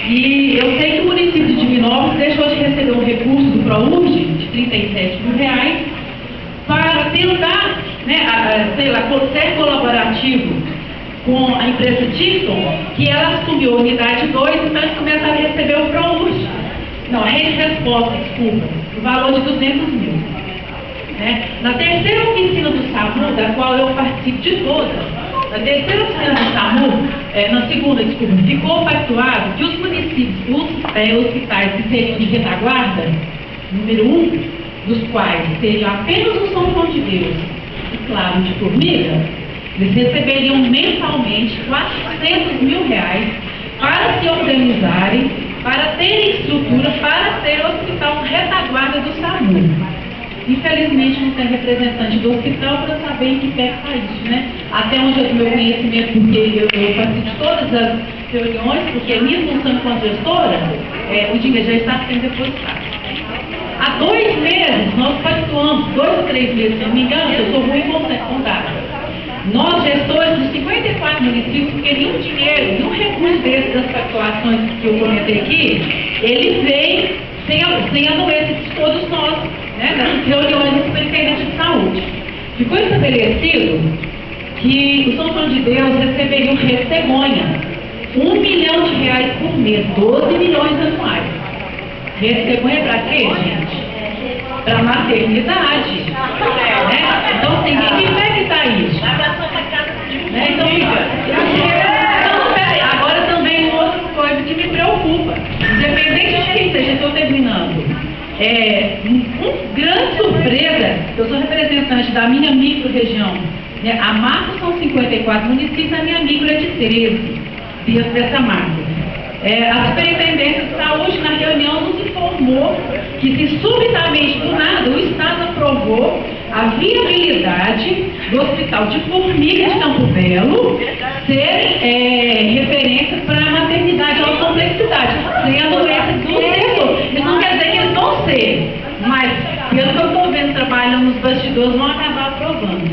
E eu sei que o município de Divinópolis deixou de receber um recurso do ProUrge de R$ 37.000 para tentar, ser colaborativo com a empresa Dixon, que ela assumiu a unidade 2, então eles começaram a receber o ProUrge. Não, a Rede Resposta, desculpa, o valor de 200 mil. Na terceira oficina do SAMU, da qual eu participo de todas, na terceira oficina do SAMU, na segunda, desculpa, ficou pactuado que os municípios, os hospitais que seriam de retaguarda, número 1, dos quais seriam apenas o São João de Deus e, claro, de Formiga, eles receberiam mensalmente R$ 400 mil para se organizarem, para terem estrutura para ser o hospital retaguarda do SAMU. Infelizmente não tem representante do hospital para saber em que pé está isso, né? Até onde eu tenho meu conhecimento, porque eu participo de todas as reuniões, porque minha função enquanto gestora, o dinheiro já está sendo depositado. Há 2 meses, nós pactuamos, 2 ou 3 meses, se não me engano, eu sou ruim com dados. Nós, gestores dos 54 municípios, porque nenhum dinheiro, nenhum recurso desses das pactuações que eu comentei aqui, ele vem sem anuência de todos nós, nas reuniões do Superintendente de Saúde. Ficou estabelecido que o São João de Deus receberia cegonha, R$ 1 milhão por mês, 12 milhões anuais. Cegonha para quê, gente? Para maternidade. Então, assim, em que pé que está isso? Agora também outra coisa que me preocupa, independente de quem seja, estou terminando. Grande surpresa, eu sou representante da minha micro-região, a marca são 54 municípios, a minha micro é de 13, dentro dessa marca. A Superintendência de Saúde, na reunião, nos informou que se subitamente, do nada, o Estado aprovou a viabilidade do Hospital de Formiga de Campo Belo ser referência para a maternidade ou complexidade, sem anuência do setor. Isso não quer dizer que eles vão ser, mas pelo que eu estou vendo trabalhando nos bastidores, vão acabar aprovando.